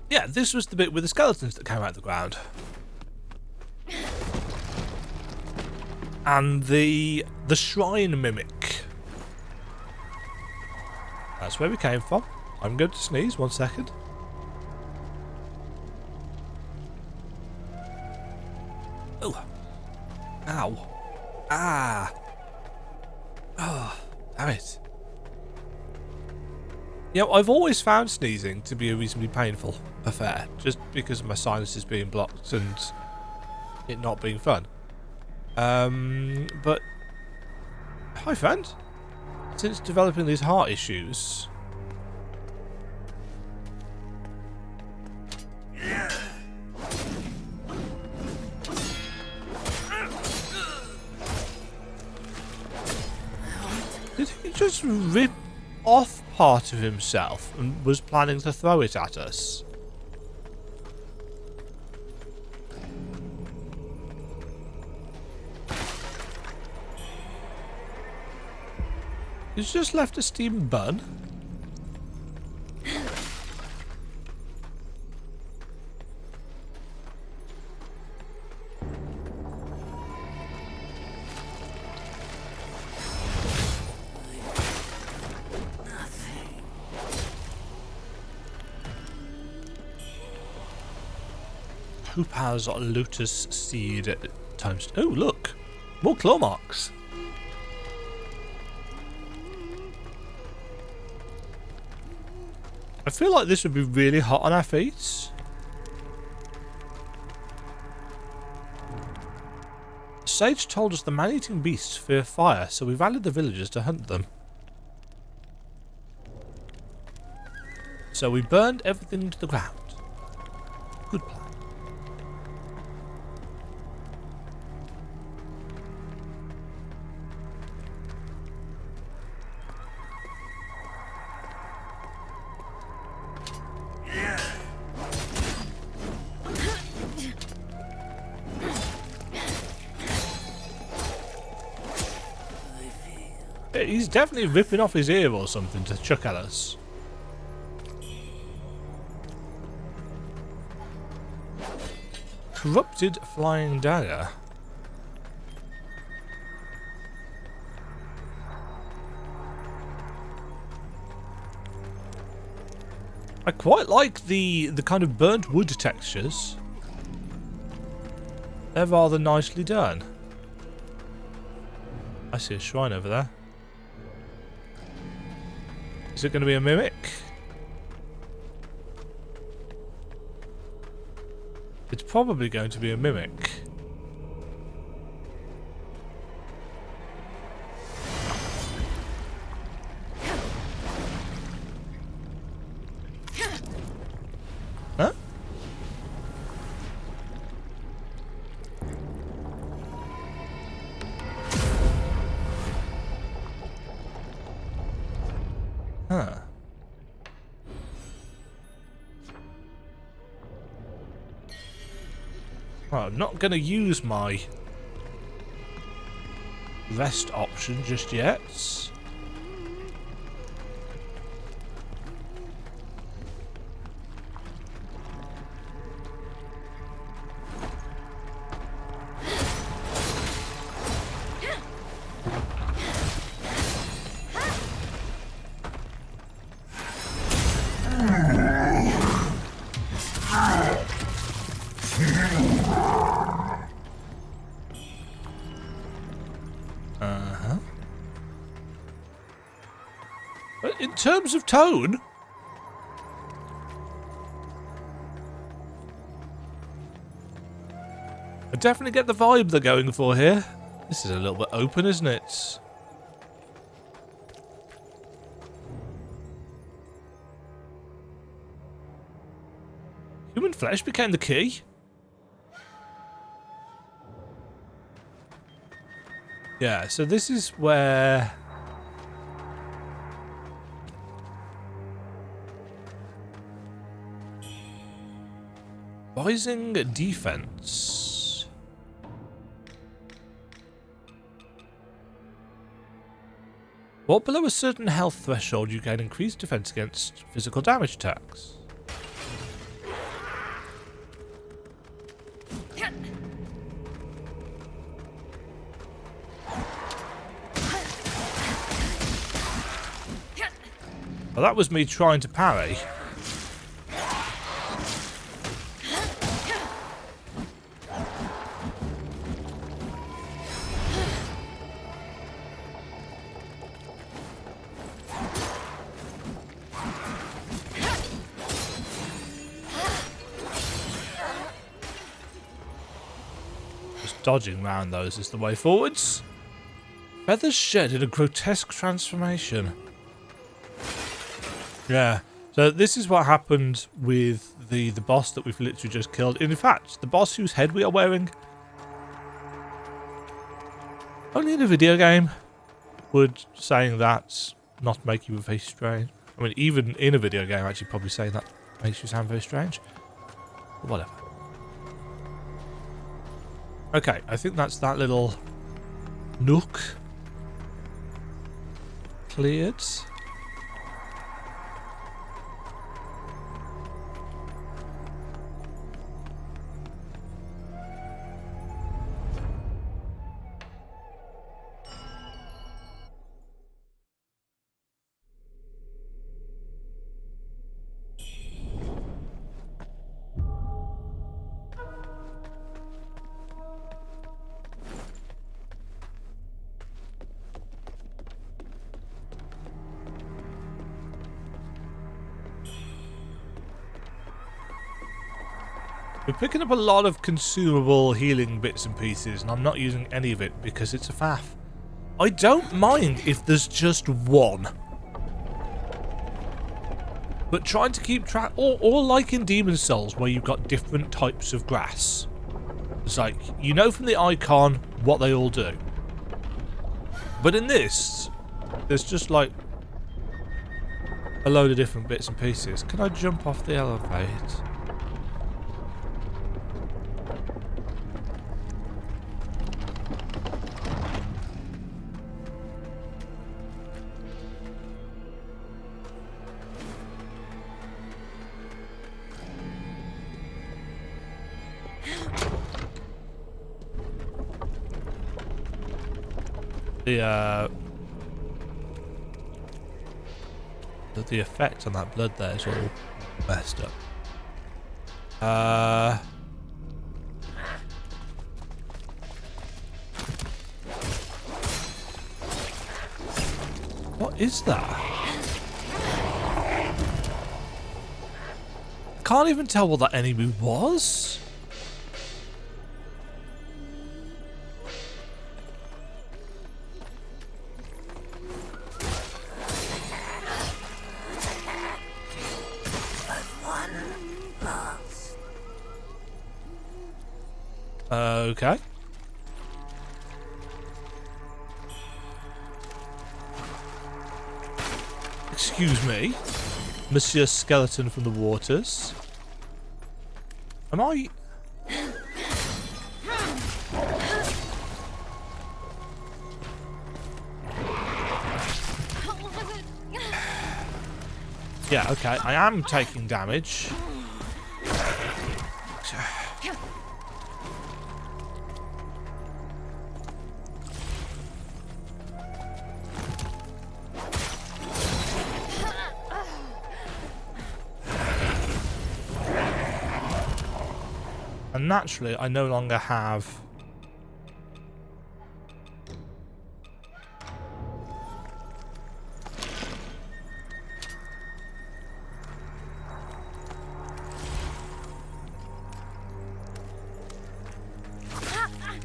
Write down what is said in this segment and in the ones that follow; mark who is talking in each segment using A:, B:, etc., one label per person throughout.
A: Yeah, this was the bit with the skeletons that came out of the ground. And the shrine mimic. That's where we came from. I'm going to sneeze, 1 second. Oh. Ow. Ah. Oh, damn it. You know, I've always found sneezing to be a reasonably painful affair, just because of my sinuses being blocked and it not being fun. But hi, friend. Since developing these heart issues, did he just rip off part of himself and was planning to throw it at us? He's just left a steam bun. Hoop has lotus seed times. Oh, look, more claw marks. I feel like this would be really hot on our feet. Sage told us the man-eating beasts fear fire, so we rallied the villagers to hunt them. So we burned everything to the ground. Good plan. He's definitely ripping off his ear or something to chuck at us. Corrupted flying dagger. I quite like the kind of burnt wood textures. They're rather nicely done. I see a shrine over there. Is it going to be a mimic? It's probably going to be a mimic. Huh? Huh. Well, I'm not going to use my rest option just yet. But in terms of tone, I definitely get the vibe they're going for here. This is a little bit open, isn't it? Human flesh became the key. Yeah, so this is where rising defense. Well, below a certain health threshold, you gain increased defense against physical damage attacks. Well, that was me trying to parry. Just dodging around those is the way forwards. Feathers shed in a grotesque transformation. Yeah, so this is what happened with the boss that we've literally just killed. In fact, the boss whose head we are wearing, only in a video game would saying that not make you very strange. I mean, even in a video game, actually probably saying that makes you sound very strange. But whatever. Okay, I think that's that little nook cleared. We're picking up a lot of consumable healing bits and pieces, and I'm not using any of it because it's a faff. I don't mind if there's just one. But trying to keep track, or like in Demon Souls where you've got different types of grass. It's like, you know from the icon what they all do. But in this, there's just like a load of different bits and pieces. Can I jump off the elevator? The effect on that blood there is all messed up. What is that? Can't even tell what that enemy was. Okay. Excuse me, Monsieur Skeleton from the waters. Am I... Yeah, okay, I am taking damage. And naturally, I no longer have...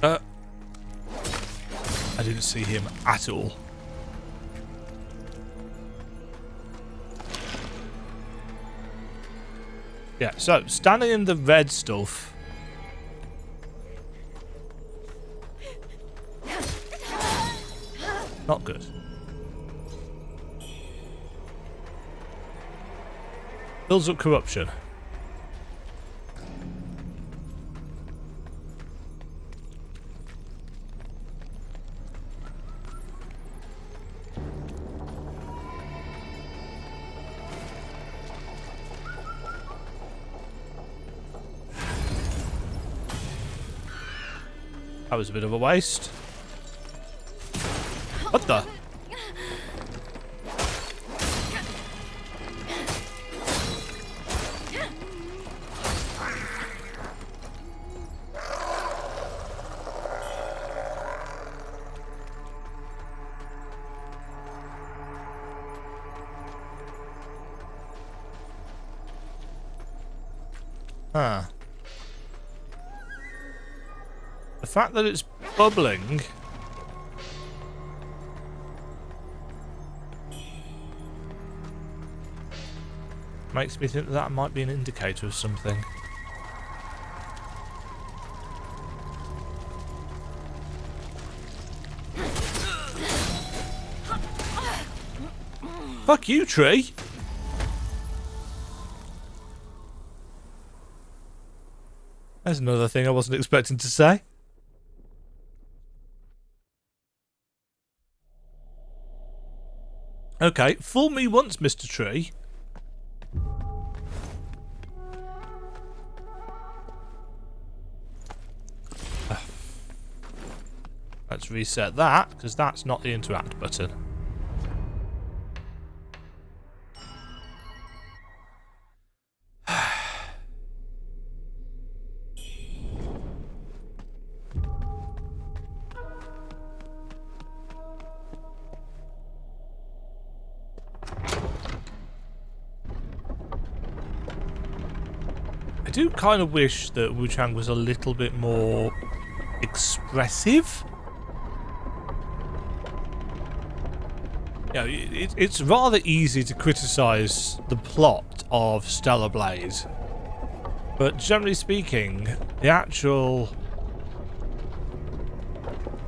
A: I didn't see him at all. Yeah, so, standing in the red stuff... Not good. Builds up corruption. That was a bit of a waste. What the? Huh. The fact that it's bubbling makes me think that might be an indicator of something. Fuck you, tree! There's another thing I wasn't expecting to say. Okay, fool me once, Mr. Tree. Let's reset that, because that's not the interact button. I do kind of wish that Wuchang was a little bit more expressive. You know, it's rather easy to criticise the plot of Stellar Blade, but generally speaking, the actual...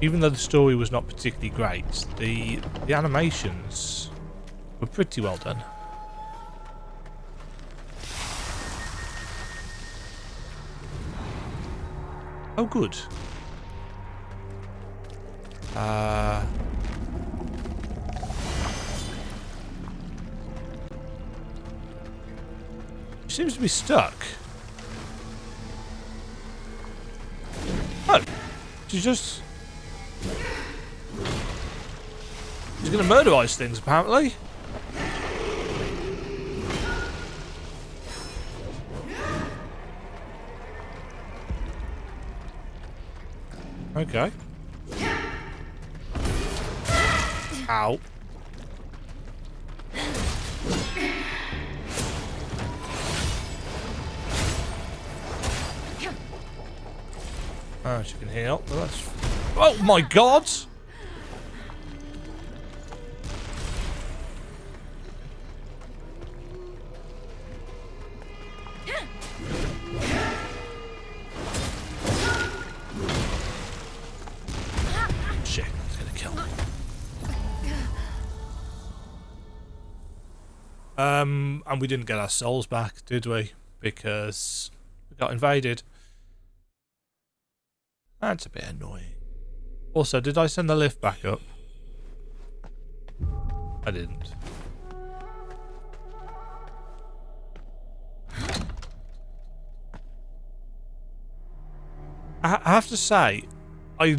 A: Even though the story was not particularly great, the animations were pretty well done. Oh, good. She seems to be stuck. Oh, she's just... She's going to murderize things, apparently. Okay. Ow. Oh, she can heal. Well, that's... Oh my god! And we didn't get our souls back, did we? Because we got invaded. That's a bit annoying. Also, did I send the lift back up? I didn't. I have to say, I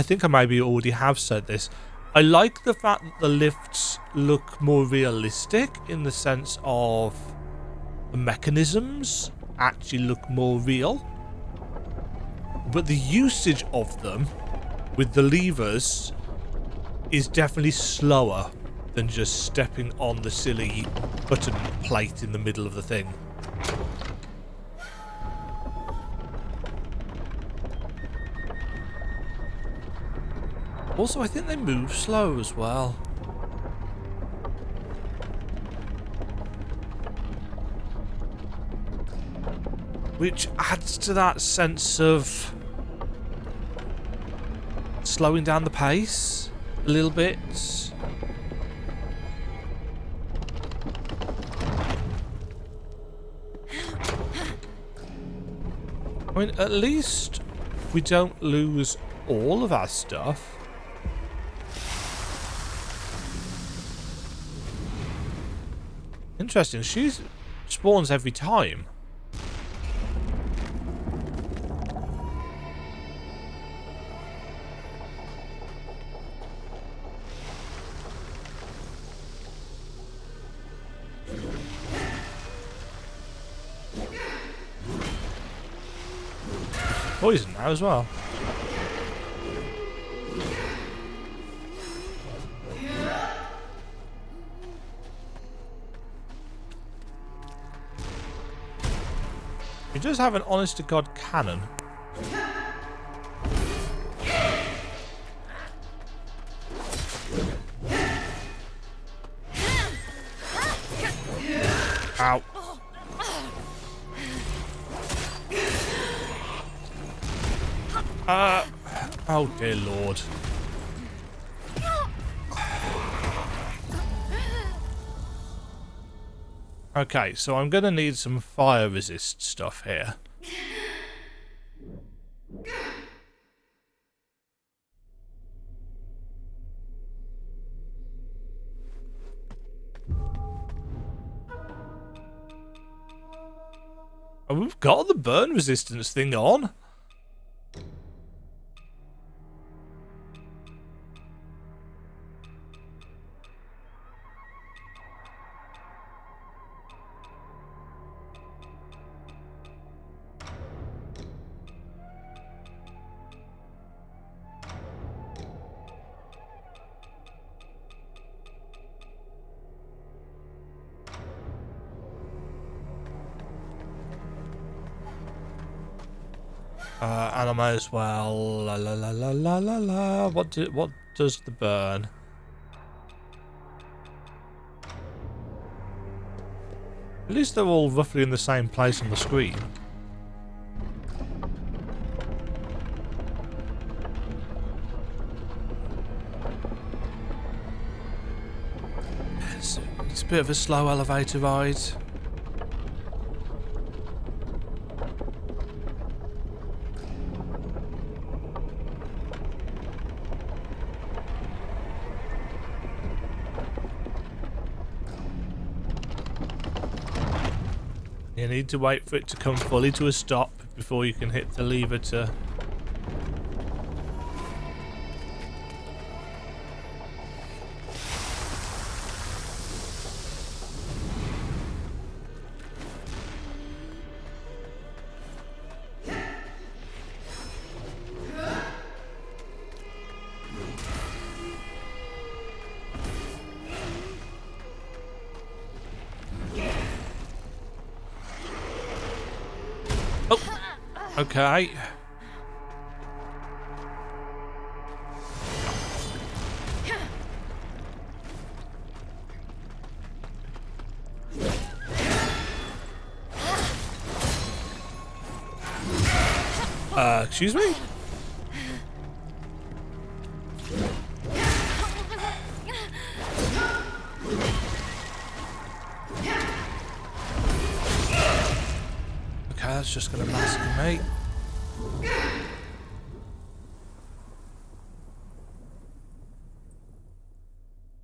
A: think I maybe already have said this. I like the fact that the lifts look more realistic in the sense of the mechanisms actually look more real. But the usage of them with the levers is definitely slower than just stepping on the silly button plate in the middle of the thing. Also, I think they move slow as well. Which adds to that sense of slowing down the pace a little bit. I mean, at least we don't lose all of our stuff. Interesting, she spawns every time. poison now as well. He does have an honest-to-God cannon. Ow. Oh dear Lord. Okay, so I'm gonna need some fire resist stuff here. Oh, we've got the burn resistance thing on. And I might as well. La la la la la la la. What does the burn? At least they're all roughly in the same place on the screen. It's a bit of a slow elevator ride. You need to wait for it to come fully to a stop before you can hit the lever to... Okay. Excuse me? Okay, that's just gonna massacre me.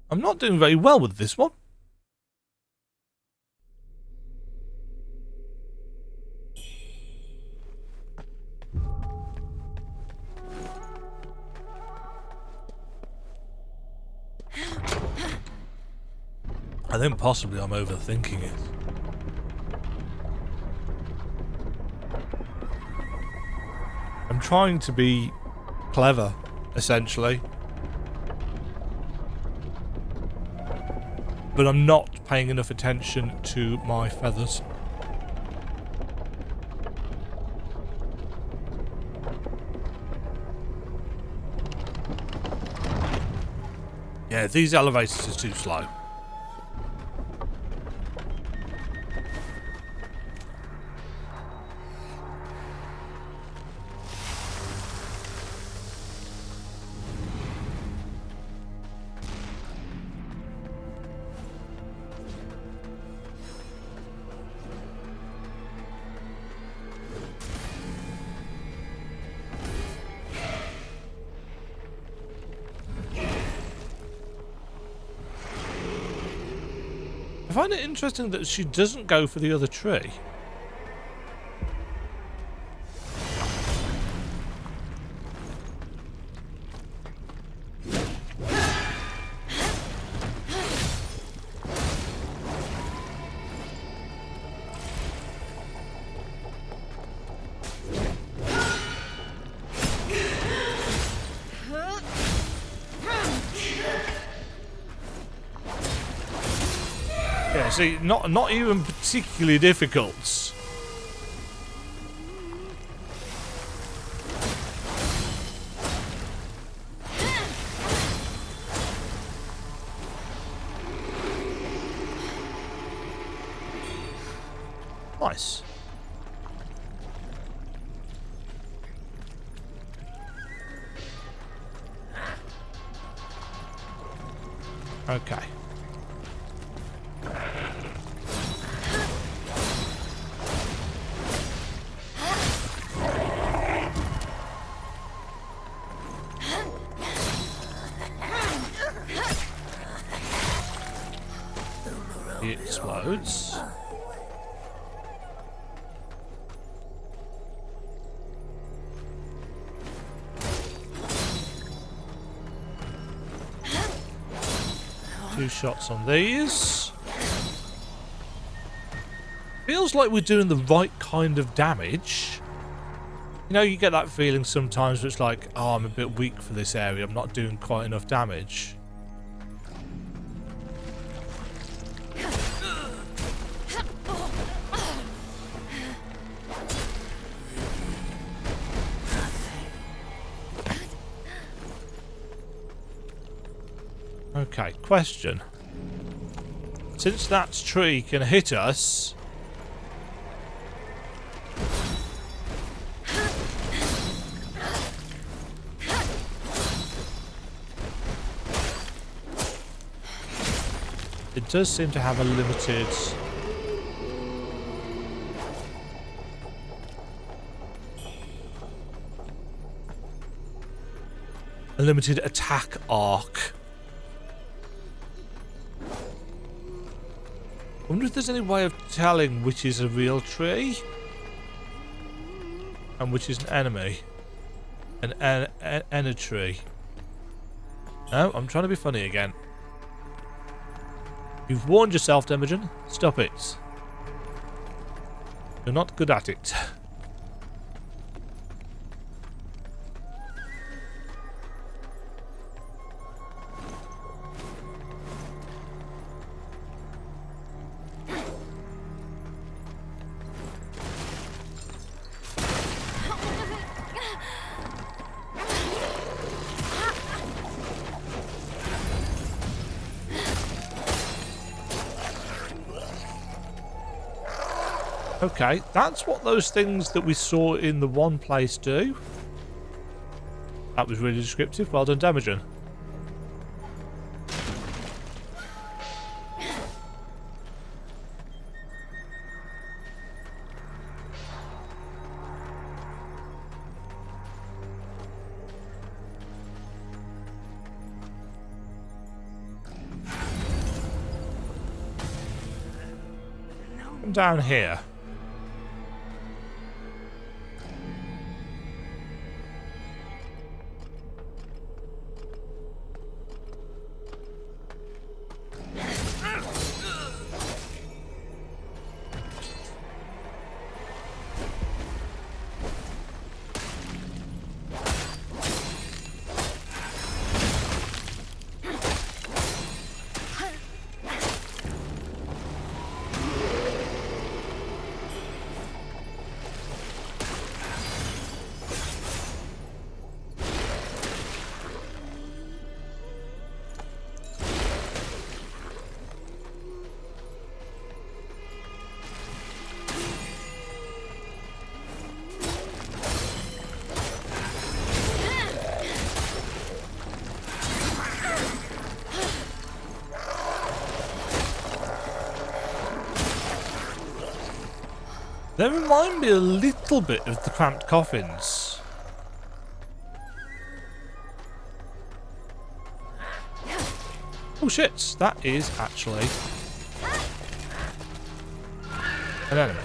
A: I'm not doing very well with this one. I think possibly I'm overthinking it. I'm trying to be clever, essentially. But I'm not paying enough attention to my feathers. Yeah, these elevators are too slow. I find it interesting that she doesn't go for the other tree. See, not even particularly difficult. Nice. Okay. He explodes. Two shots on these. Feels like we're doing the right kind of damage. You know, you get that feeling sometimes where it's like, oh, I'm a bit weak for this area. I'm not doing quite enough damage. Okay, question. Since that tree can hit us... it does seem to have a limited... attack arc. I wonder if there's any way of telling which is a real tree and which is an enemy. An tree. No, I'm trying to be funny again. You've warned yourself, Imogen. Stop it. You're not good at it. Okay, that's what those things that we saw in the one place do. That was really descriptive. Well done, Imogen. Come down here. They remind me a little bit of the cramped coffins. Oh shit, that is actually an enemy.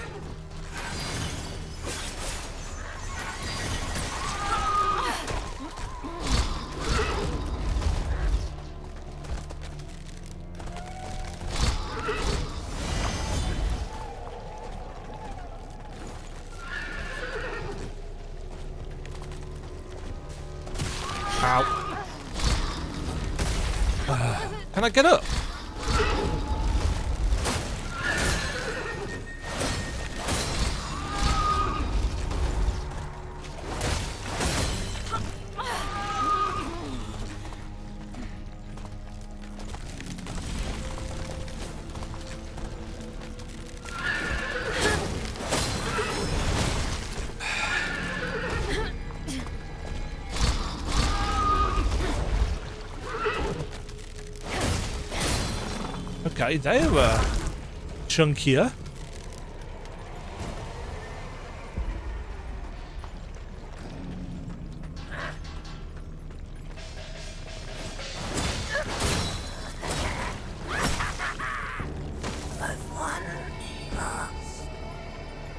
A: Can I get up? Okay, they're chunkier.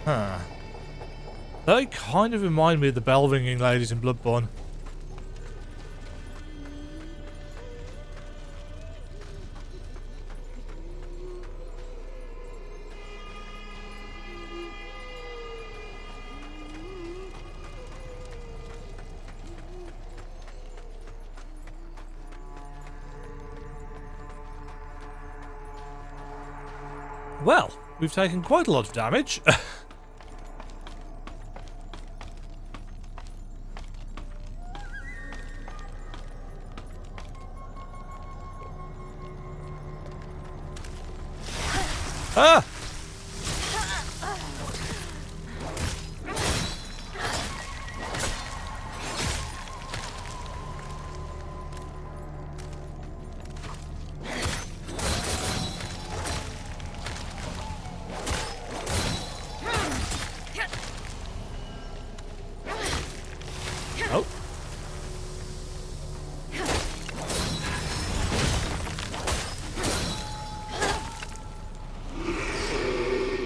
A: Huh. They kind of remind me of the bell ringing ladies in Bloodborne. Well, we've taken quite a lot of damage. Ah! Oh.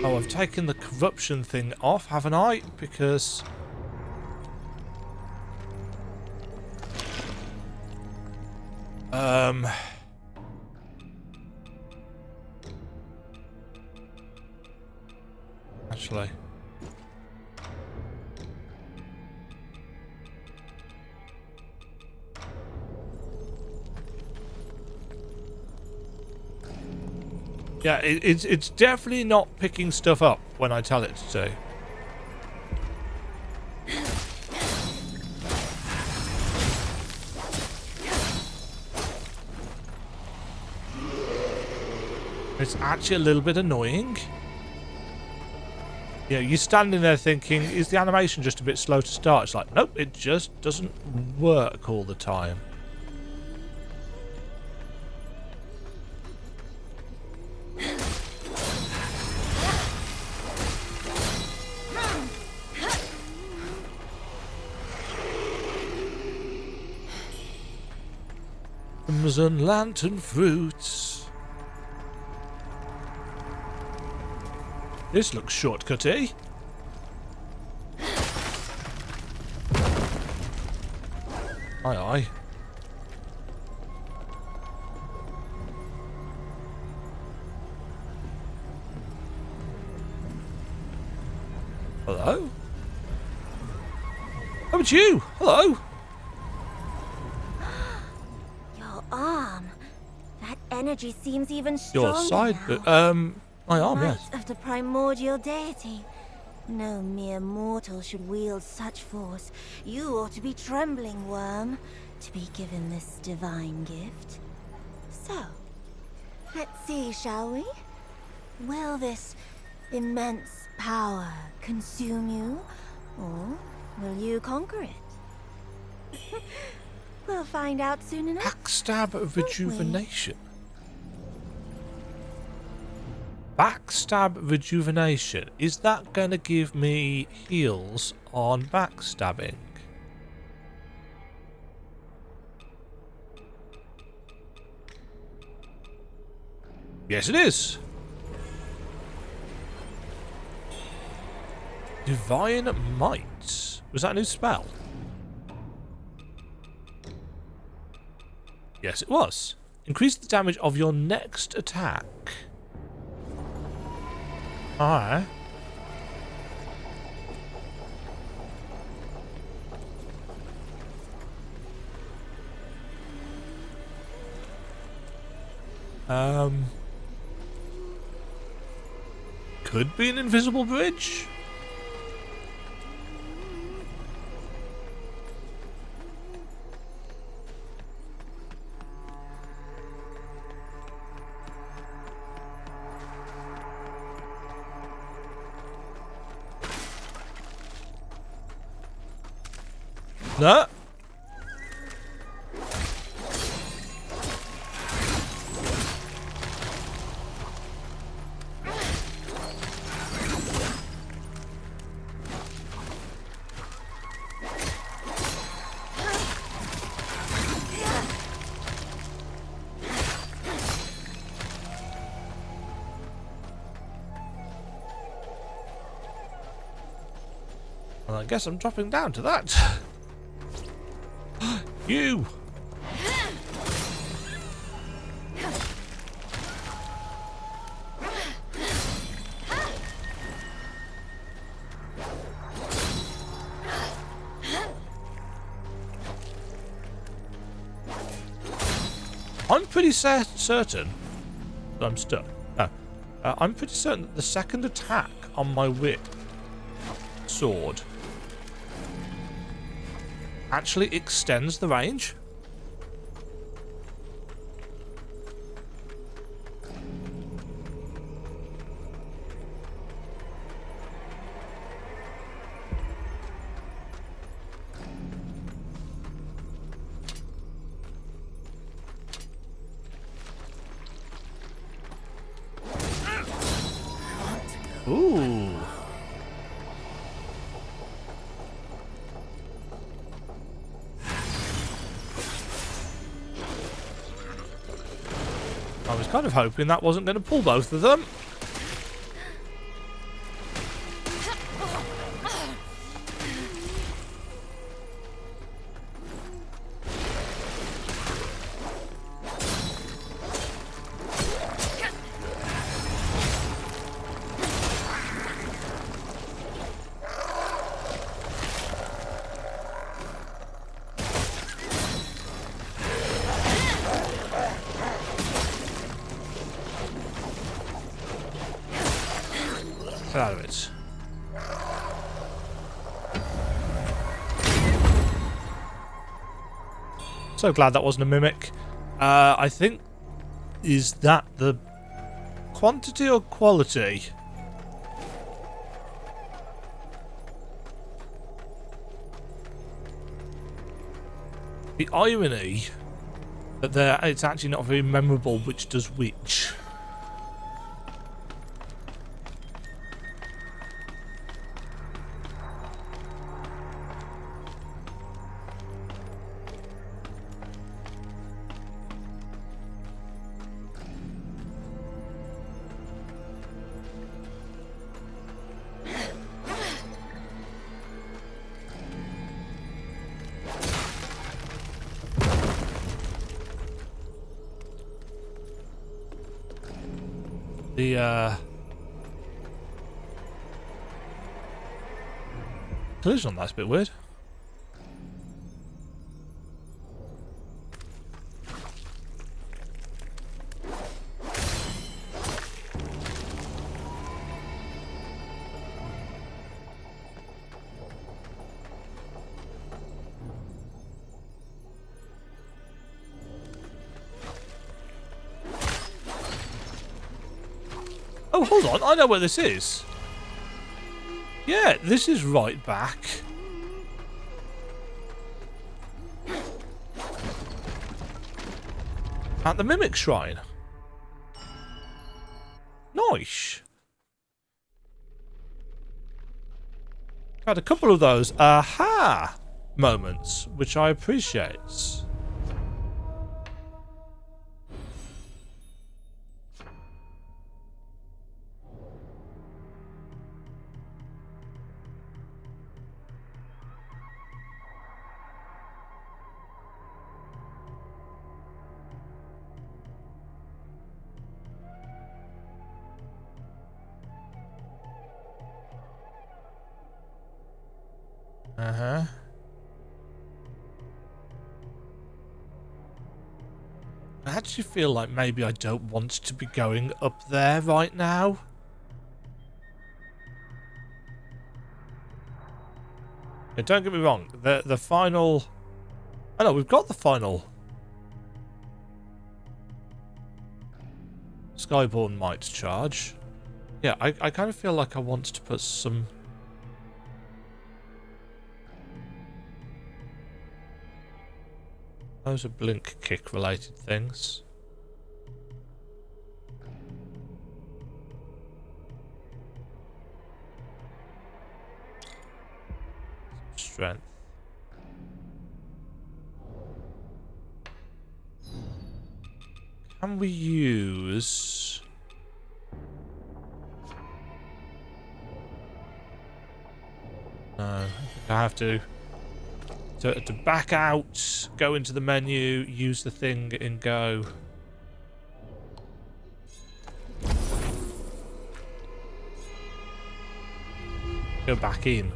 A: Oh, I've taken the corruption thing off, haven't I? Because... Actually... Yeah, it's definitely not picking stuff up when I tell it to. It's actually a little bit annoying. Yeah, you're standing there thinking, is the animation just a bit slow to start? It's like, nope, it just doesn't work all the time. Crimson lantern fruits. This looks shortcutty. Aye aye. Hello? Oh, it's you! Hello!
B: Arm. That energy seems even stronger.
A: Your side,
B: now.
A: my arm,
B: Might
A: yes.
B: of the primordial deity. No mere mortal should wield such force. You ought to be trembling, worm, to be given this divine gift. So, let's see, shall we? Will this immense power consume you, or will you conquer it? We'll find out soon enough.
A: Backstab rejuvenation. Backstab rejuvenation. Is that going to give me heals on backstabbing? Yes, it is. Divine Might. Was that a new spell? Yes, it was. Increase the damage of your next attack. Alright. Could be an invisible bridge. No. Well, I guess I'm dropping down to that. You! I'm pretty certain that I'm stuck. No. I'm pretty certain that the second attack on my whip sword actually extends the range. Ooh. I was kind of hoping that wasn't going to pull both of them. Get out of it. So glad that wasn't a mimic. I think, is that the quantity or quality? The irony that it's actually not very memorable which does which. The collision on that's a bit weird. Oh, hold on. I know where this is. Yeah, this is right back. At the Mimic Shrine. Nice. Had a couple of those aha moments, which I appreciate. Uh-huh. I actually feel like maybe I don't want to be going up there right now. Yeah, don't get me wrong, the final... Oh no, we've got the final Skyborn Might charge. Yeah, I kind of feel like I want to put some... Those are blink kick related things. Strength. Can we use... I think I have to back out, go into the menu, use the thing, and go. Go back in.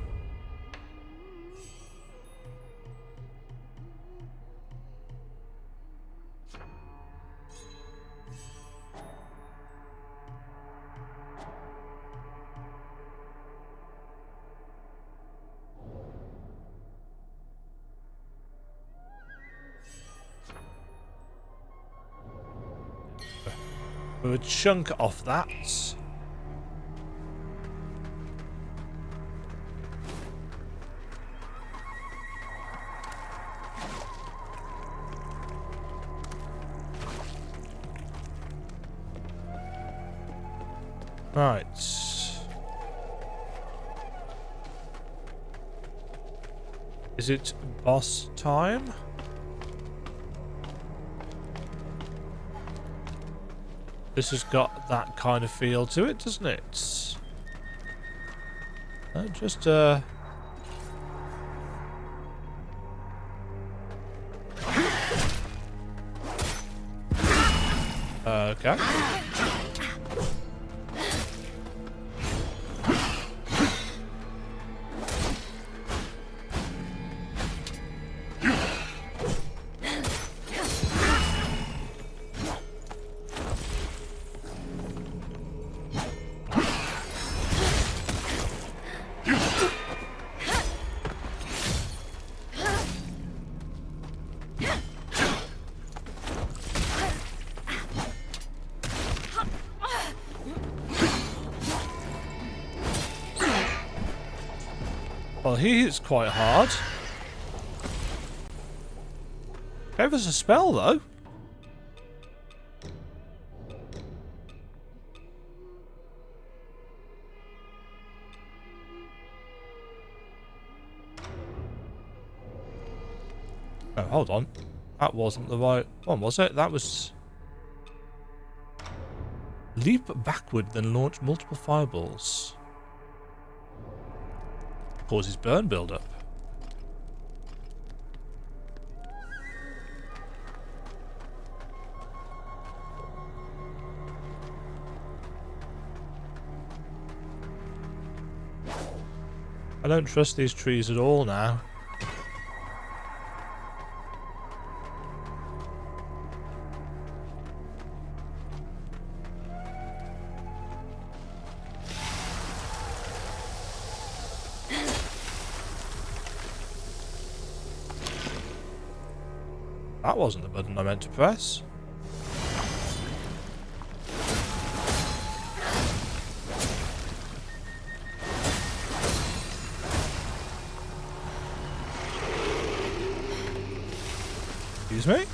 A: A chunk off that. Right. Is it boss time? This has got that kind of feel to it, doesn't it? Just okay. Well, he hits quite hard. Gave us a spell, though. Oh, hold on. That wasn't the right one, was it? That was... Leap backward, then launch multiple fireballs. Causes burn buildup. I don't trust these trees at all now. That wasn't the button I meant to press. Excuse me?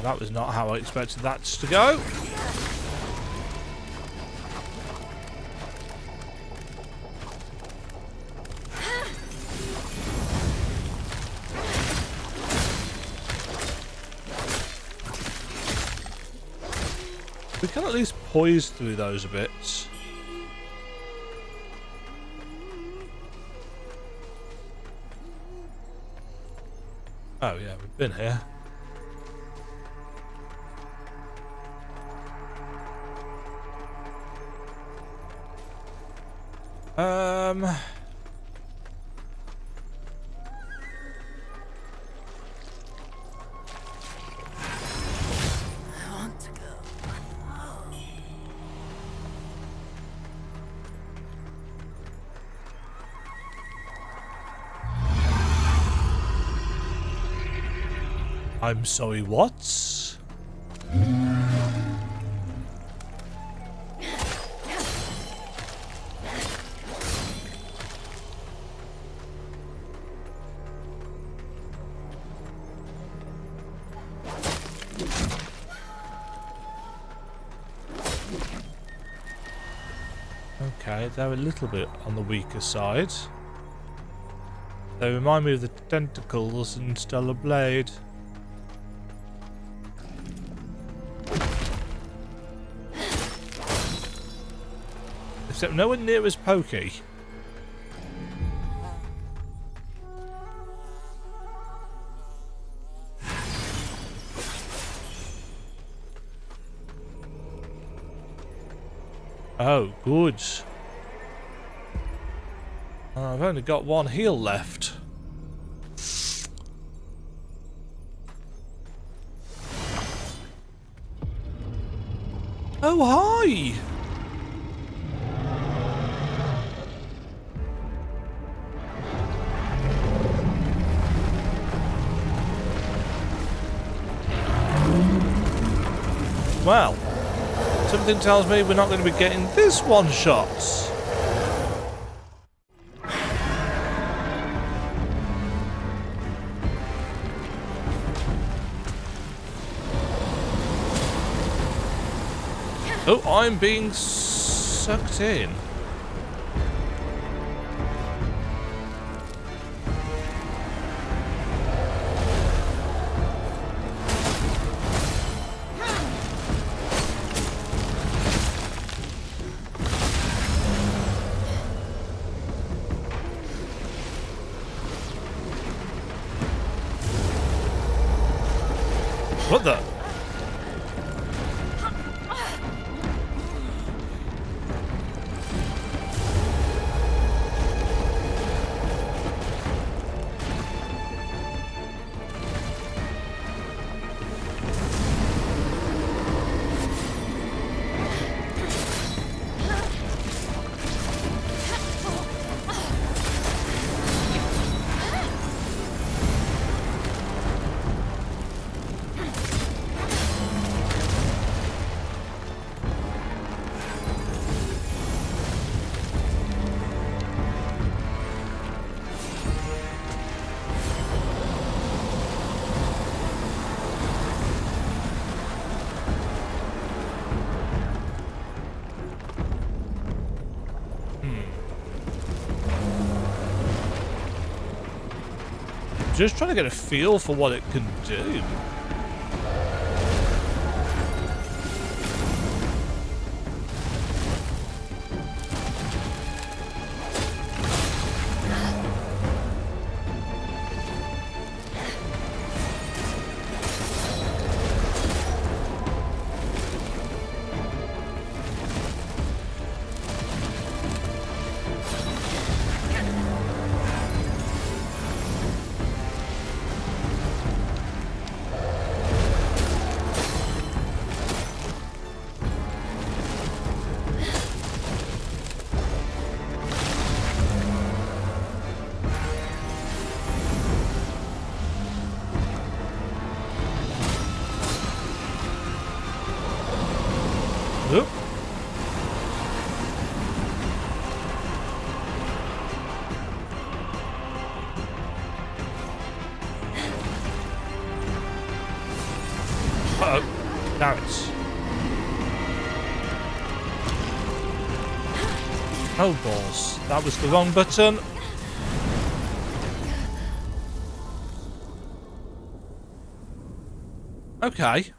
A: That was not how I expected that to go. We can at least poise through those a bit. Oh yeah, we've been here. I'm sorry, what? Okay, they're a little bit on the weaker side. They remind me of the tentacles in Stellar Blade. Except nowhere near as pokey. Oh, good. I've only got one heal left. Oh, hi! Well, something tells me we're not going to be getting this one shot. Oh, I'm being sucked in. What the? Just trying to get a feel for what it can do. Oop. Uh-oh. Damn it. Oh balls. That was the wrong button. Okay.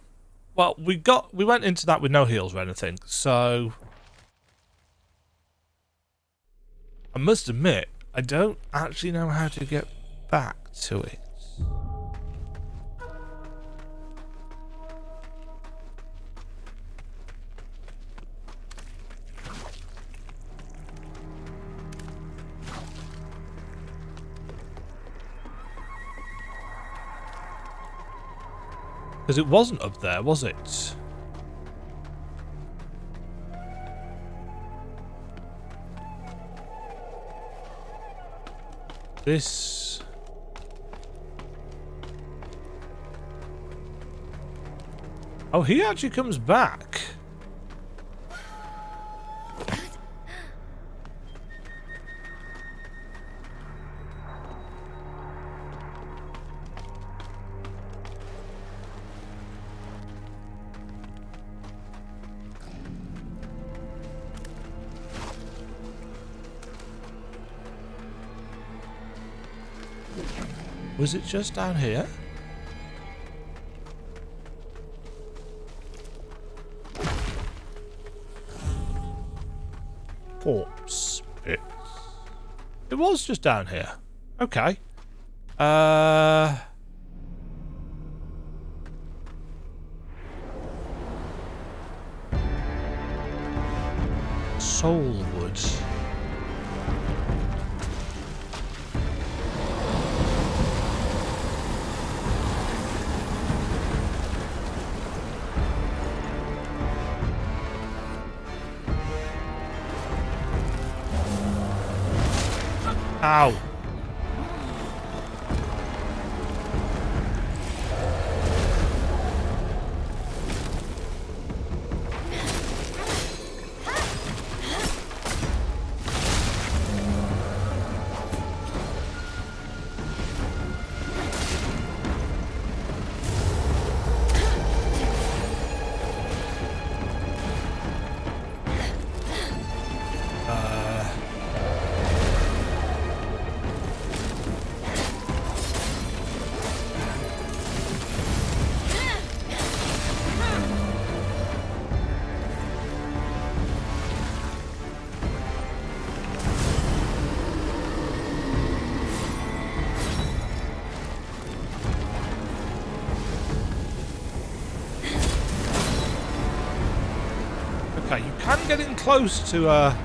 A: Well, we went into that with no heals or anything, so I must admit, I don't actually know how to get back to it. Because it wasn't up there, was it? This... Oh, he actually comes back. Was it just down here? Corpse pits. It was just down here. Okay. Soulwood. Ow. Okay, you can get in close to I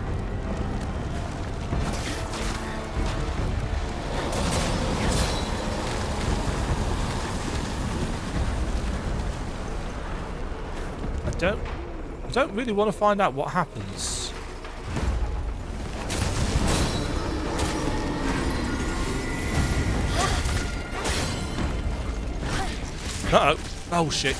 A: don't really want to find out what happens. Uh-oh. Oh shit.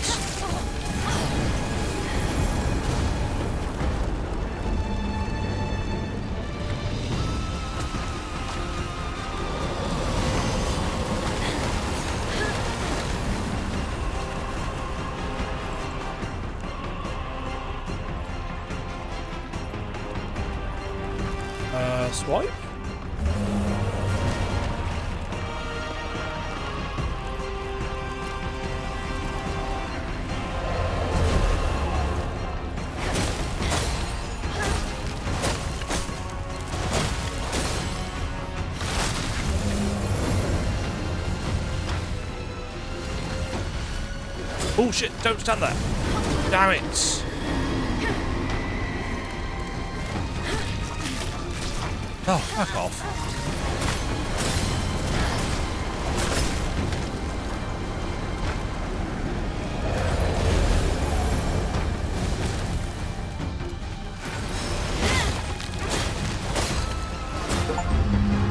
A: Swipe? Oh shit, don't stand there. Damn it. Oh, fuck off.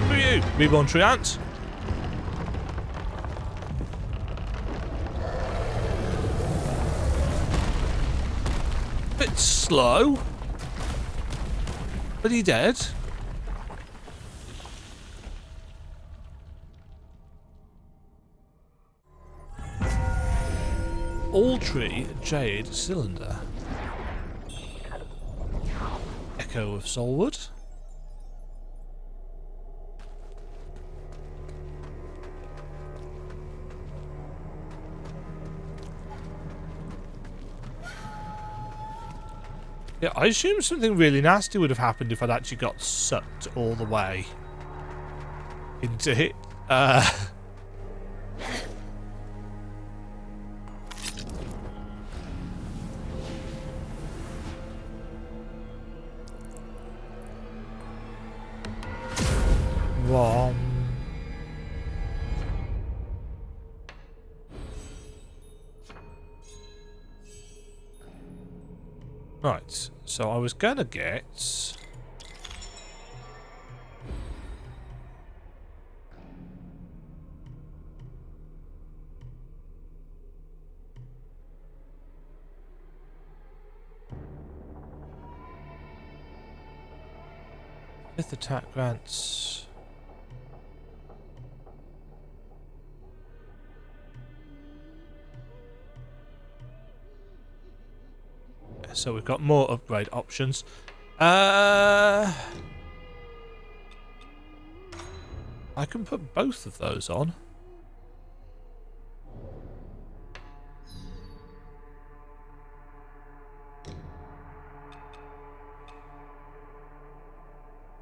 A: Who are you? Reborn Treant? Bit slow. But he dead? All-tree jade cylinder. Echo of Soulwood. Yeah, I assume something really nasty would have happened if I'd actually got sucked all the way into it. Right, so I was gonna get fifth attack grants. So we've got more upgrade options. I can put both of those on.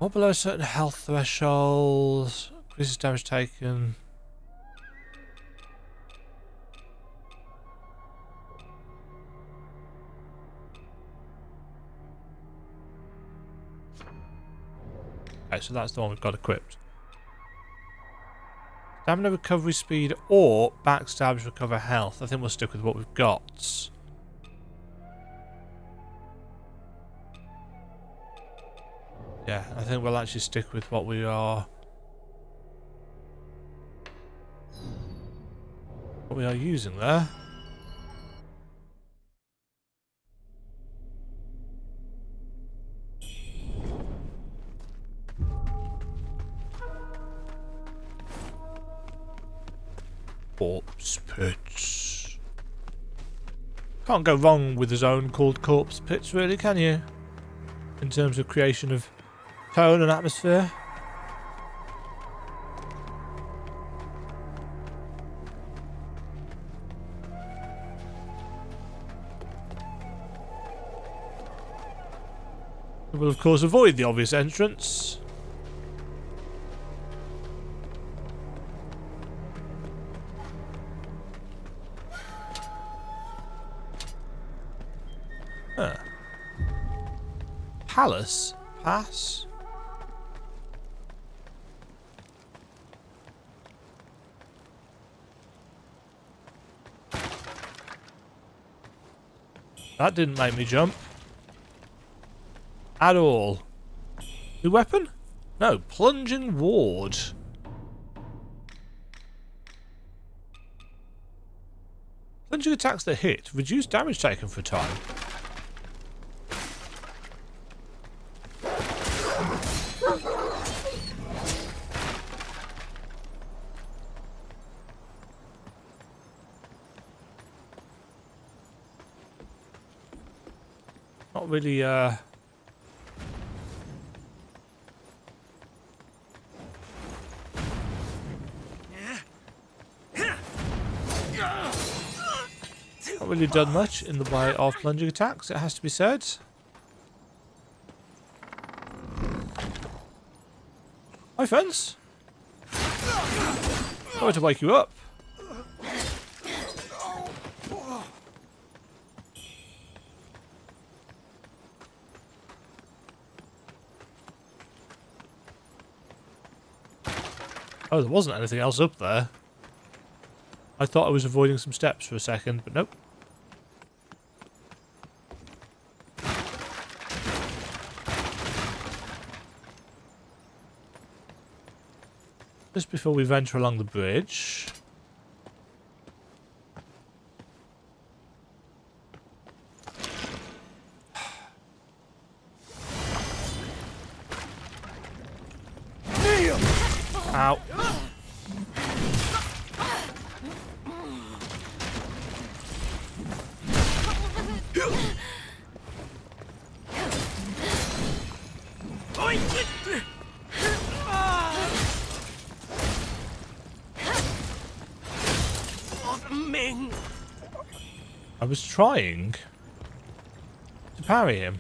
A: Or below a certain health threshold. Increases damage taken. Okay, so that's the one we've got equipped. Stamina recovery speed or backstabs recover health. I think we'll stick with what we've got. Yeah, I think we'll actually stick with what we are. What we are using there. Corpse pits. Can't go wrong with a zone called corpse pits, really, can you? In terms of creation of tone and atmosphere. We will of course avoid the obvious entrance. Huh. Palace? Pass? That didn't make me jump. At all. New weapon? No, plunging ward. Plunging attacks that hit reduce damage taken for a time. Not really, not really done much in the way of plunging attacks, it has to be said. Hi, friends. Sorry to wake you up. Oh, there wasn't anything else up there. I thought I was avoiding some steps for a second, but nope. Just before we venture along the bridge. Ow. I was trying to parry him.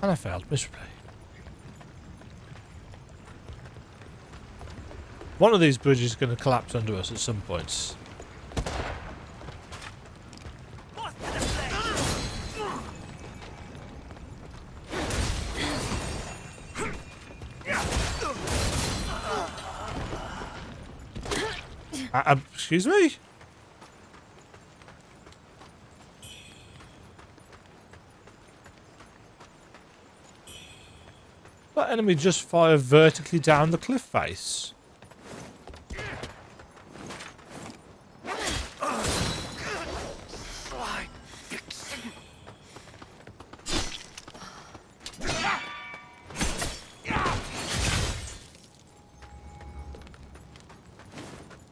A: And I failed miserably. One of these bridges is going to collapse under us at some point. Excuse me? That enemy just fired vertically down the cliff face.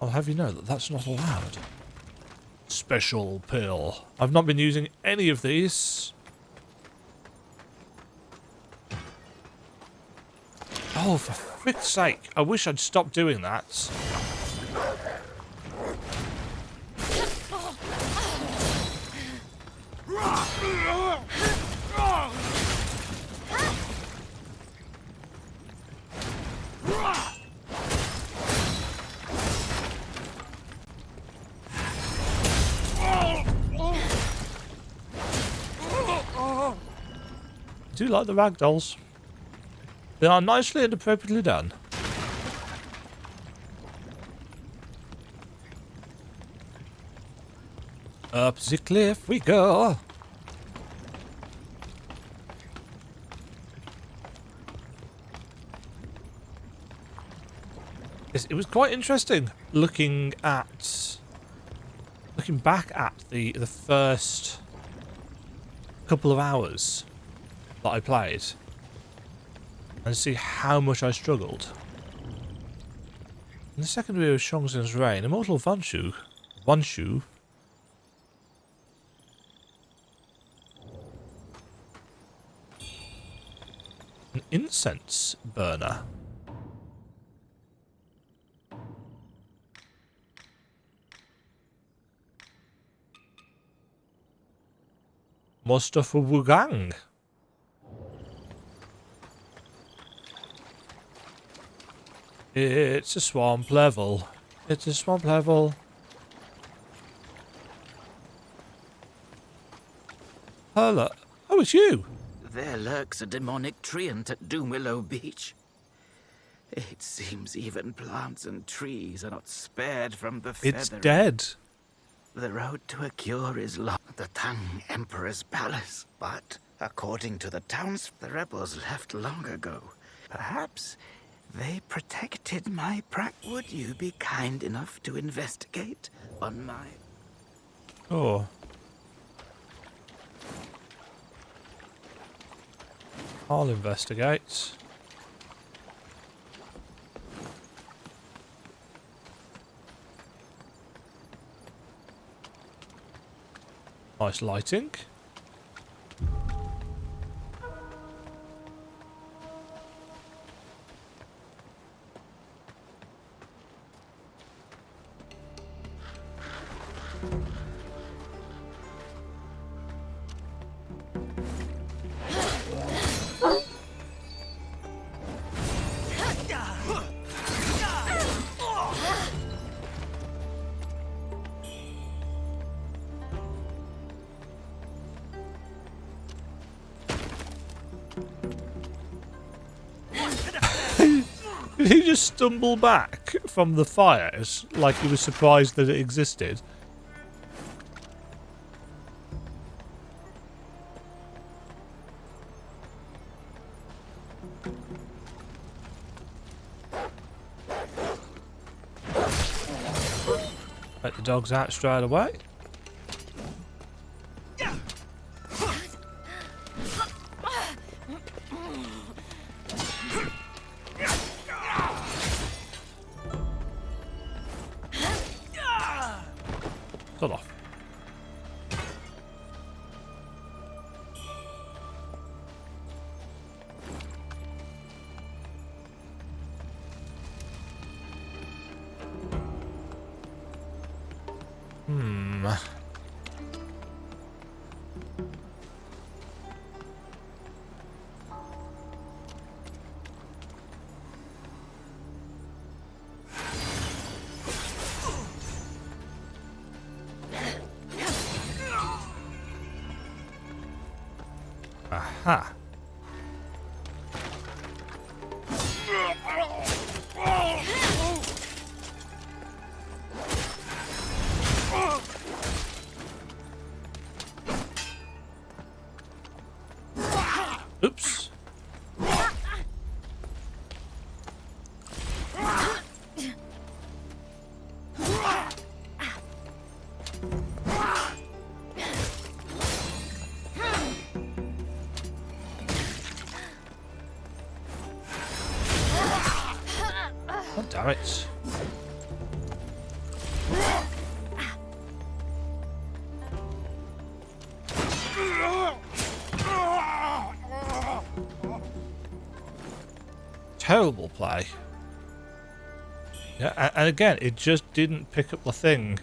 A: I'll have you know that that's not allowed. Special pill. I've not been using any of these. Oh, for frick's sake. I wish I'd stopped doing that. do like the ragdolls. They are nicely and appropriately done. Up the cliff we go. It was quite interesting looking back at the first couple of hours that I played and see how much I struggled. In the secondary of Shongzhen's reign, immortal Wanshu, an incense burner. More stuff for Wuchang. It's a swamp level. It's a swamp level. Hello. Oh, it's you.
C: There lurks a demonic treant at Doomwillow Beach. It seems even plants and trees are not spared from the feathering.
A: It's dead.
C: The road to a cure is long. The Tang Emperor's palace. But, according to the towns, the rebels left long ago. Perhaps they protected my Would you be kind enough to investigate on my...
A: Oh. I'll investigate. Nice lighting. Did he just stumble back from the fires like he was surprised that it existed? Let the dogs out straight away. Cut off. Aha. Oops. Oh, damn it. Terrible play. Yeah, and again, it just didn't pick up the thing.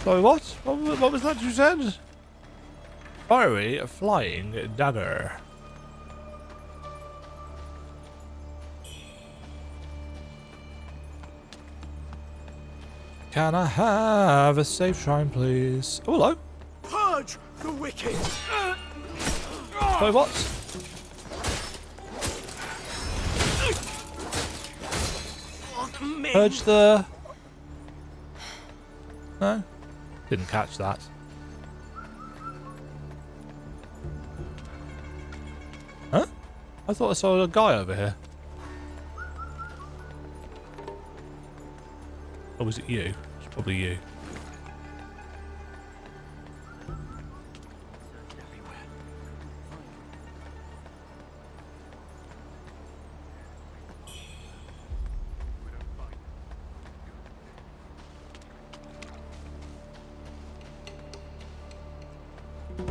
A: Sorry, what? What was that you said? Fiery flying dagger. Can I have a safe shrine, please? Oh, hello.
D: Purge the wicked!
A: Sorry, what? Purge the... No? Didn't catch that. Huh? I thought I saw a guy over here. Or was it you? It's probably you.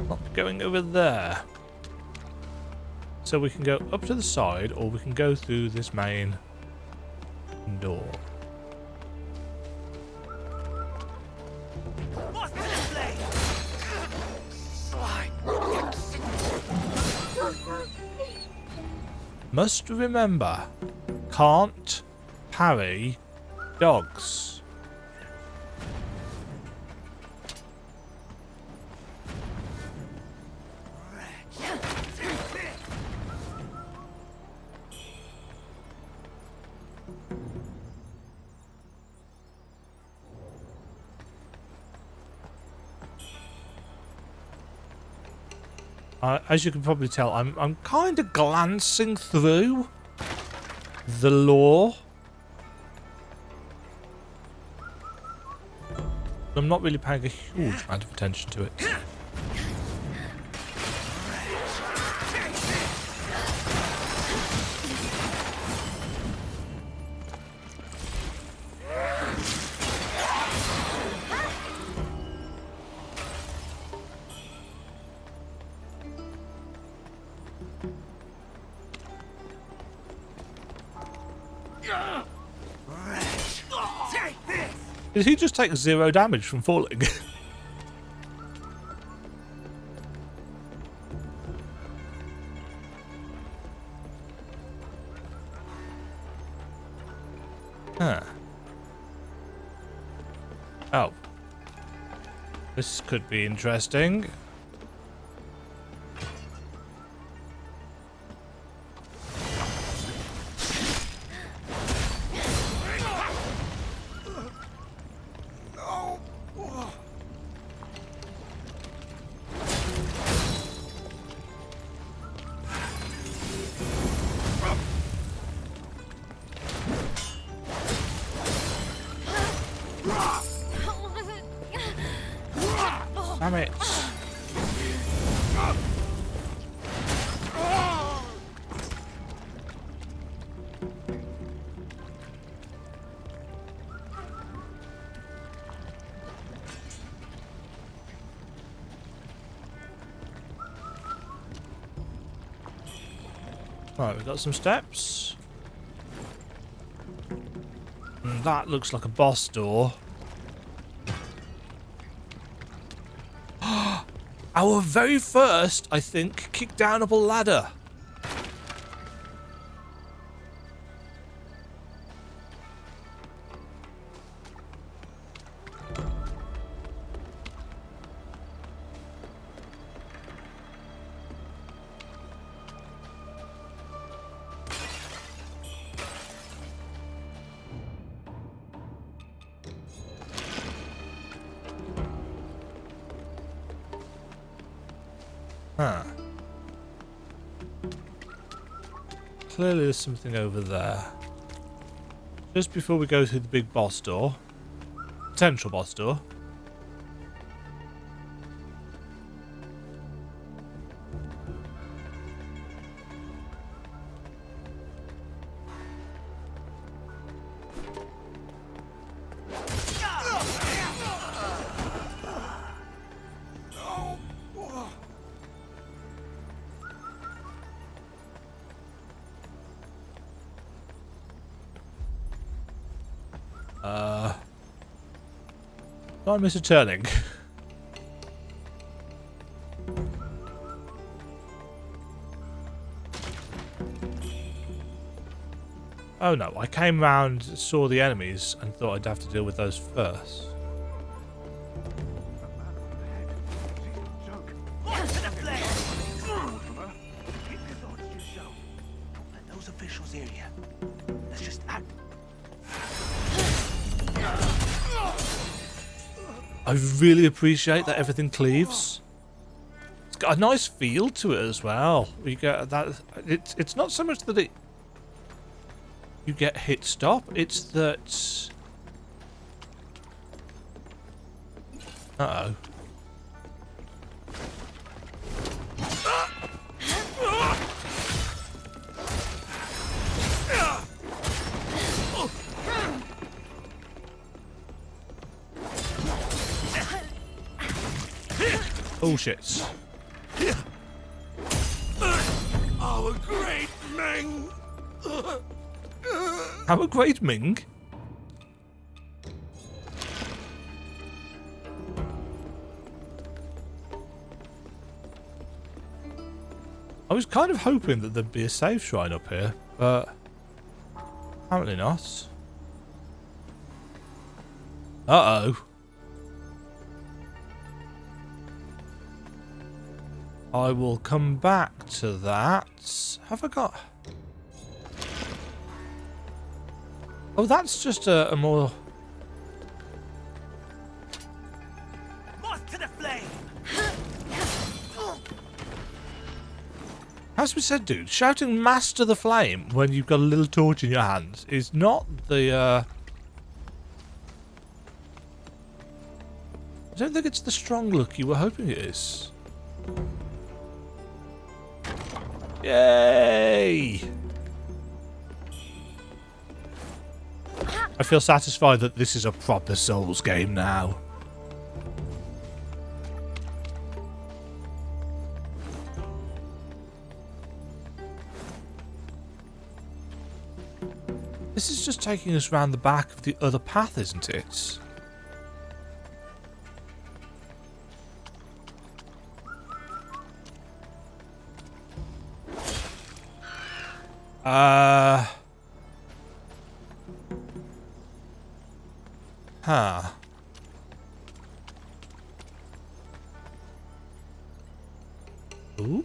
A: Not going over there. So we can go up to the side, or we can go through this main door. Must remember, can't parry dogs. As you can probably tell, I'm kind of glancing through the lore. I'm not really paying a huge amount of attention to it. Did he just take 0 damage from falling? Huh. Oh. This could be interesting. Damn it. Right, we've got some steps. And that looks like a boss door. Our very first, I think, kick downable ladder. Huh. Clearly there's something over there. Just before we go through the big boss door. Potential boss door. Did I miss a turning? Oh no, I came round, saw the enemies, and thought I'd have to deal with those first.
D: Those officials hear you. Let's just act.
A: I really appreciate that everything cleaves. It's got a nice feel to it as well. You get that. It's not so much that you get hit stop. It's that. Uh-oh. Oh shit.
D: Our great Ming!
A: Our great Ming? I was kind of hoping that there'd be a save shrine up here, but apparently not. Uh-oh. I will come back to that. Have I got... Oh, that's just a more...
D: Moth to the flame!
A: As we said, dude, shouting "Master the Flame" when you've got a little torch in your hands is not the, I don't think it's the strong look you were hoping it is. Yay! I feel satisfied that this is a proper Souls game now. This is just taking us round the back of the other path, isn't it? Huh. Ooh.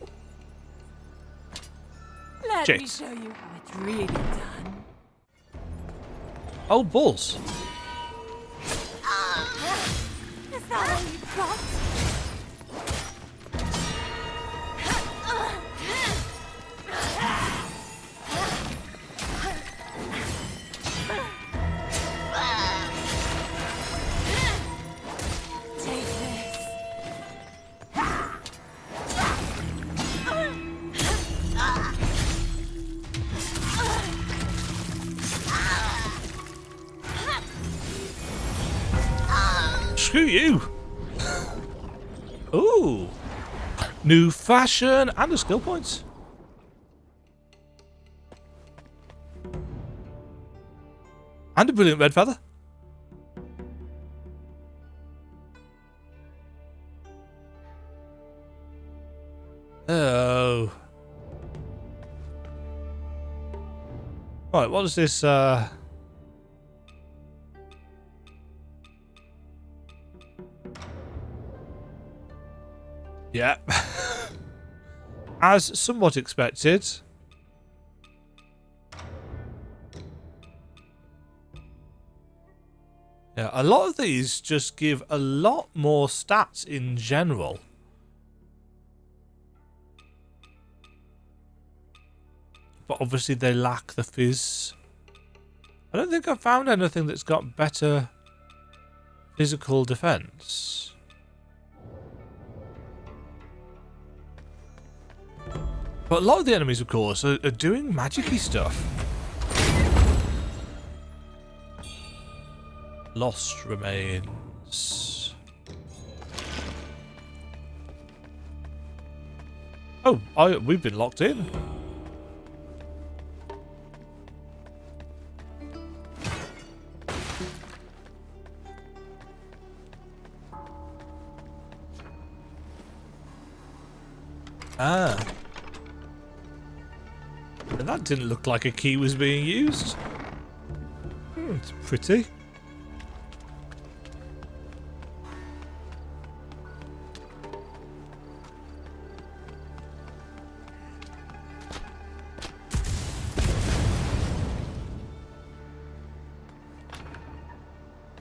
E: Let
A: Shit.
E: me show you how it's really done.
A: Oh, balls.
E: Is that all you got? Take this.
A: Screw you. Ooh. New fashion and a skill point. And a brilliant red feather. Oh. Right, what is this, Yeah. As somewhat expected. Yeah, a lot of these just give a lot more stats in general. But obviously they lack the fizz. I don't think I've found anything that's got better physical defense. But a lot of the enemies, of course, are doing magic-y stuff. Lost remains. Oh, we've been locked in. Ah. And that didn't look like a key was being used. It's pretty.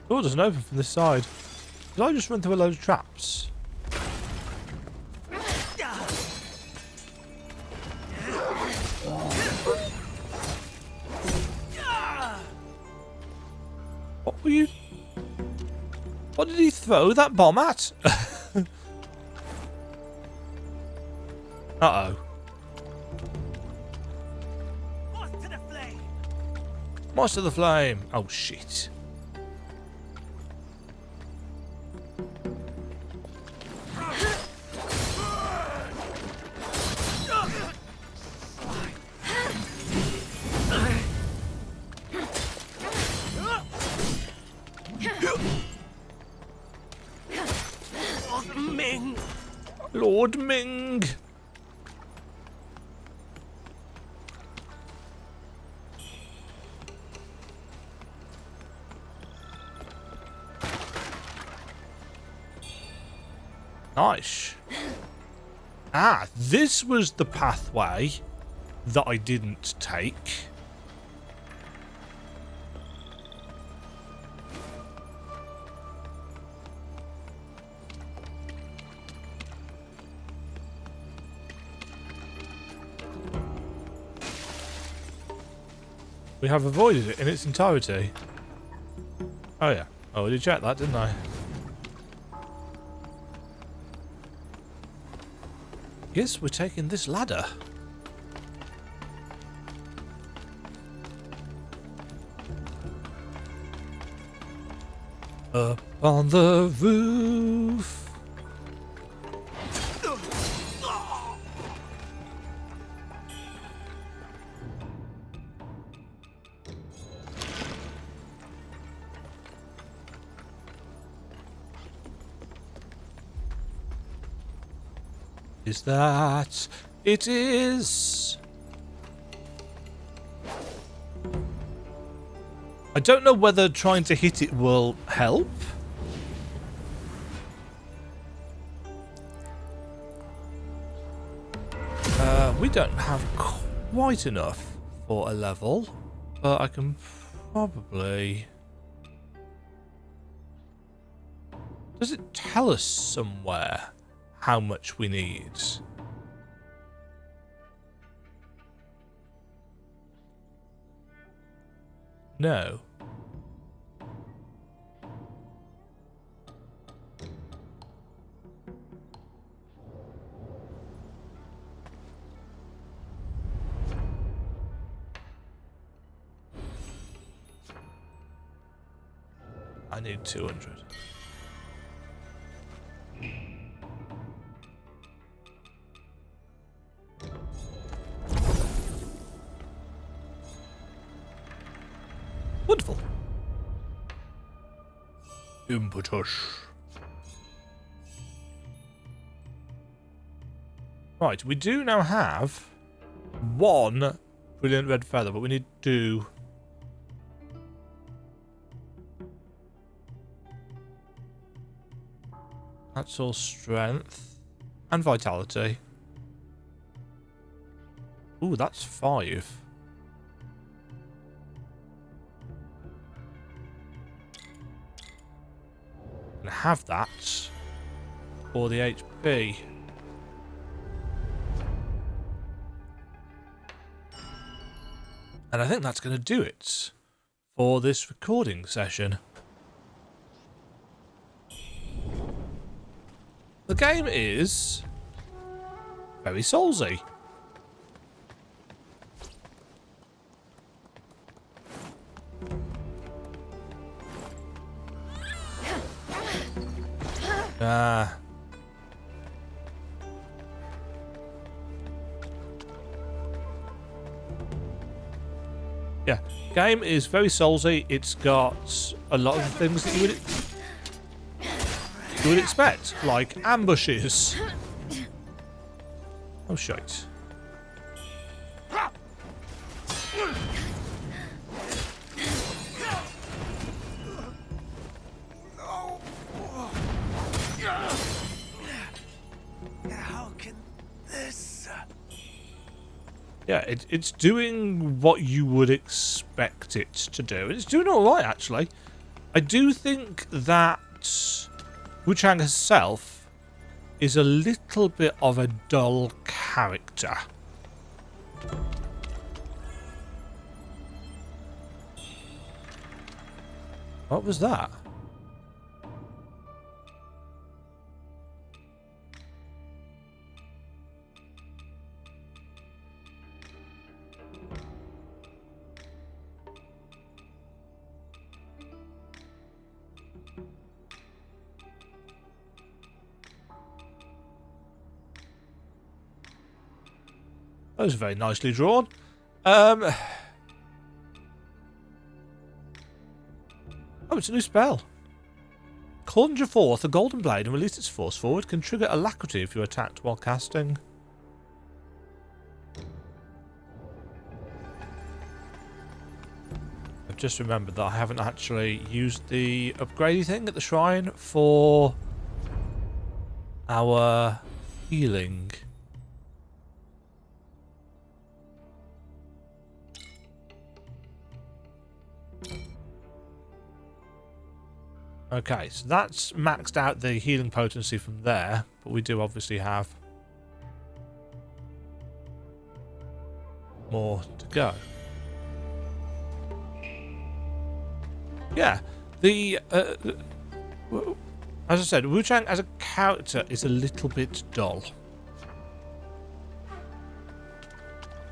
A: Door doesn't open from this side. Did I just run through a load of traps? What were you... What did he throw that bomb at? Uh-oh.
D: Moss to the flame!
A: Moss to the flame. Oh, shit. Lord Ming. Nice. Ah, this was the pathway that I didn't take. We have avoided it in its entirety. Oh yeah. Oh, I did check that, didn't I? Guess we're taking this ladder. Up on the roof. Is that it is? I don't know whether trying to hit it will help. We don't have quite enough for a level, but I can probably... Does it tell us somewhere how much we need? No. I need 200. Wonderful. Impetus. Right, we do now have one brilliant red feather, but we need two. That's all strength and vitality. Ooh, that's 5. And have that for the HP. And I think that's going to do it for this recording session. The game is very soulsy. Yeah, game is very soulsy. It's got a lot of things that you would expect, like ambushes Oh, shite.
D: How can this...
A: Yeah, it's doing what you would expect it to do. It's doing all right, actually. I do think that Wuchang herself is a little bit of a dull character. What was that? That was very nicely drawn. Oh, it's a new spell. Conjure forth a golden blade and release its force forward. Can trigger alacrity if you're attacked while casting. I've just remembered that I haven't actually used the upgradey thing at the shrine for our healing. Okay, so that's maxed out the healing potency from there, but we do obviously have more to go. Yeah, the as I said, Wuchang as a character is a little bit dull.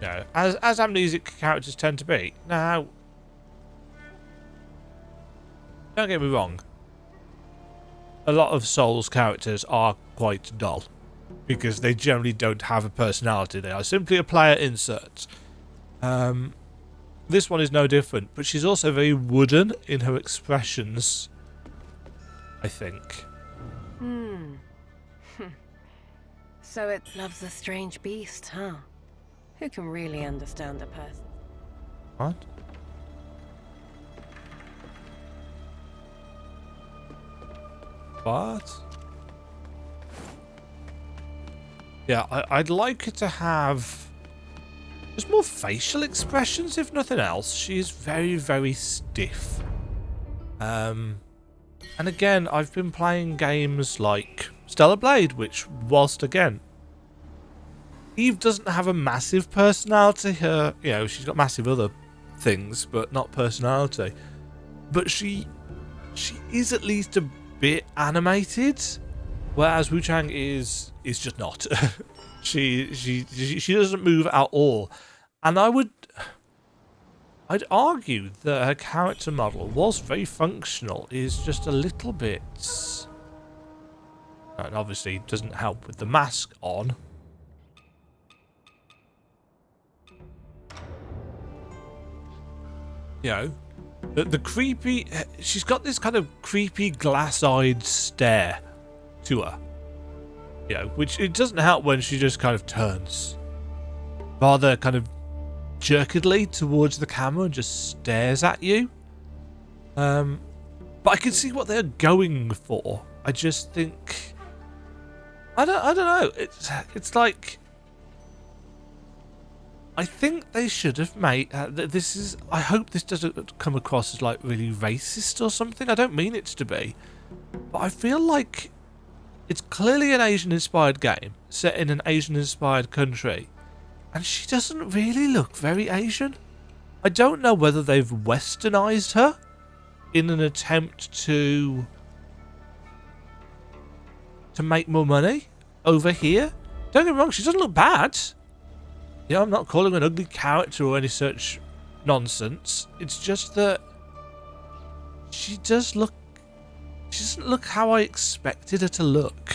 A: You know, as amnesic characters tend to be. Now, don't get me wrong. A lot of Souls characters are quite dull because they generally don't have a personality. They are simply a player insert. This one is no different, but she's also very wooden in her expressions, I think.
F: So it loves a strange beast, huh? Who can really understand a person?
A: What? What? Yeah, I'd like her to have just more facial expressions, if nothing else. She is very, very stiff. And again, I've been playing games like Stellar Blade, which, whilst again, Eve doesn't have a massive personality. Her, you know, she's got massive other things, but not personality. But she is at least a bit animated, whereas Wuchang is just not. she doesn't move at all, and I'd argue that her character model, whilst very functional, is just a little bit, and obviously doesn't help with the mask on. You know, the creepy... She's got this kind of creepy glass-eyed stare to her. You know, which it doesn't help when she just kind of turns rather kind of jerkedly towards the camera and just stares at you. But I can see what they're going for. I just think... I don't know. It's like... I think they should have made this is. I hope this doesn't come across as like really racist or something. I don't mean it to be, but I feel like it's clearly an Asian-inspired game set in an Asian-inspired country, and she doesn't really look very Asian. I don't know whether they've westernized her in an attempt to make more money over here. Don't get me wrong, she doesn't look bad. Yeah, I'm not calling her an ugly character or any such nonsense. It's just that she doesn't look how I expected her to look.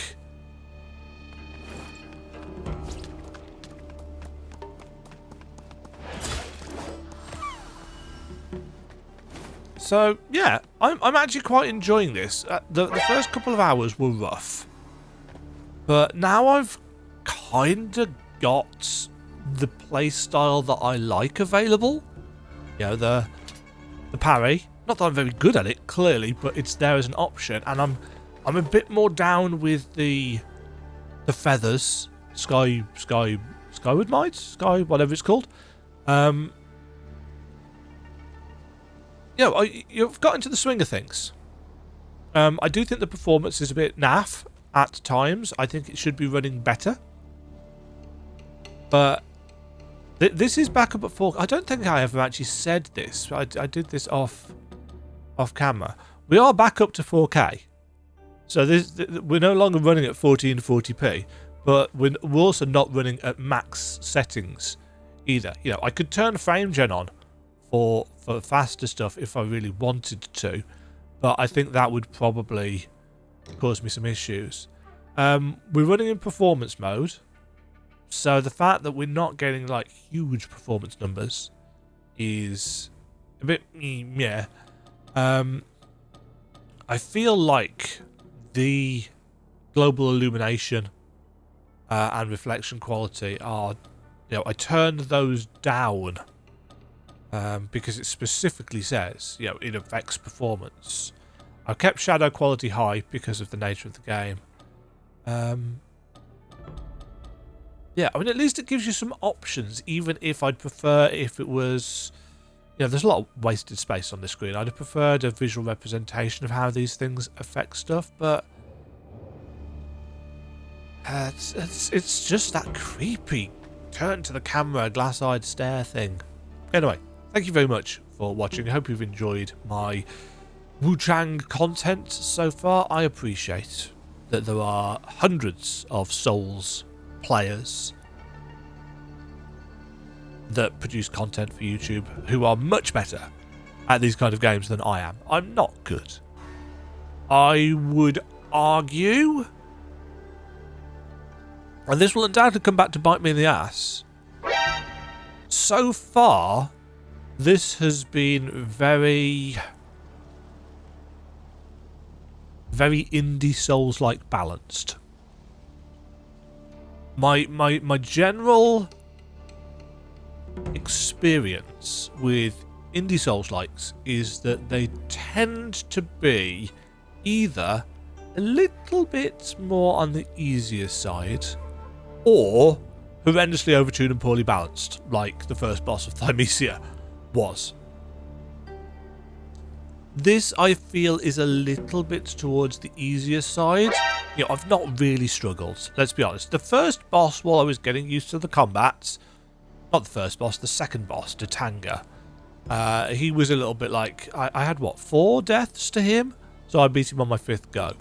A: So yeah, I'm actually quite enjoying this. The first couple of hours were rough, but now I've kind of got the play style that I like available. You know, the parry. Not that I'm very good at it, clearly, but it's there as an option, and I'm a bit more down with the feathers, skyward might, whatever it's called. You know, you've got into the swing of things. I do think the performance is a bit naff at times. I think it should be running better, but this is back up at 4K. I don't think I ever actually said this. I did this off camera. We are back up to 4K. So we're no longer running at 1440p, but we're also not running at max settings either. You know, I could turn frame gen on for faster stuff if I really wanted to, but I think that would probably cause me some issues. We're running in performance mode, so the fact that we're not getting like huge performance numbers is a bit yeah. I feel like the global illumination and reflection quality are, you know, I turned those down because it specifically says, you know, it affects performance. I've kept shadow quality high because of the nature of the game. Yeah, I mean, at least it gives you some options, even if I'd prefer if it was... You know, there's a lot of wasted space on the screen. I'd have preferred a visual representation of how these things affect stuff, but... It's just that creepy turn to the camera, glass-eyed stare thing. Anyway, thank you very much for watching. I hope you've enjoyed my Wuchang content so far. I appreciate that there are hundreds of Souls players that produce content for YouTube who are much better at these kind of games than I am. I'm not good. I would argue, and this will undoubtedly come back to bite me in the ass, so far this has been very indie Souls-like balanced. My general experience with indie Souls-likes is that they tend to be either a little bit more on the easier side or horrendously overtuned and poorly balanced, like the first boss of Thymesia was. This, I feel, is a little bit towards the easier side. You know, I've not really struggled, let's be honest. The first boss, while I was getting used to the combats, not the first boss, the second boss, the Tang, he was a little bit like, I had, what, 4 deaths to him? So I beat him on my 5th go.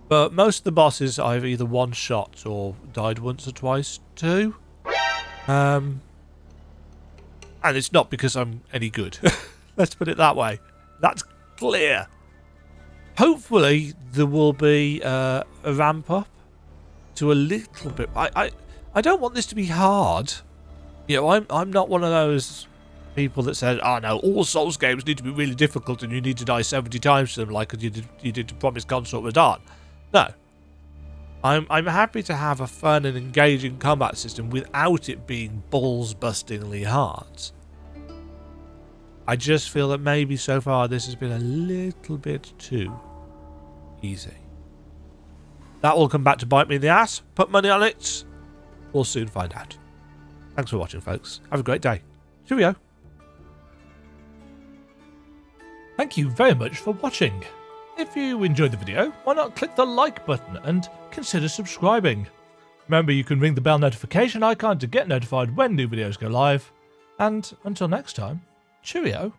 A: But most of the bosses I've either one-shot or died once or twice to. And it's not because I'm any good. Let's put it that way. That's clear. Hopefully there will be a ramp up to a little bit. I don't want this to be hard. You know, I'm not one of those people that said, "Oh no, all Souls games need to be really difficult and you need to die 70 times to them, like you did to Promised Consort Radahn." No, I'm happy to have a fun and engaging combat system without it being balls-bustingly hard. I just feel that maybe so far this has been a little bit too easy. That will come back to bite me in the ass. Put money on it. We'll soon find out. Thanks for watching, folks. Have a great day. Cheerio. Thank you very much for watching. If you enjoyed the video, why not click the like button and consider subscribing. Remember, you can ring the bell notification icon to get notified when new videos go live. And until next time, cheerio.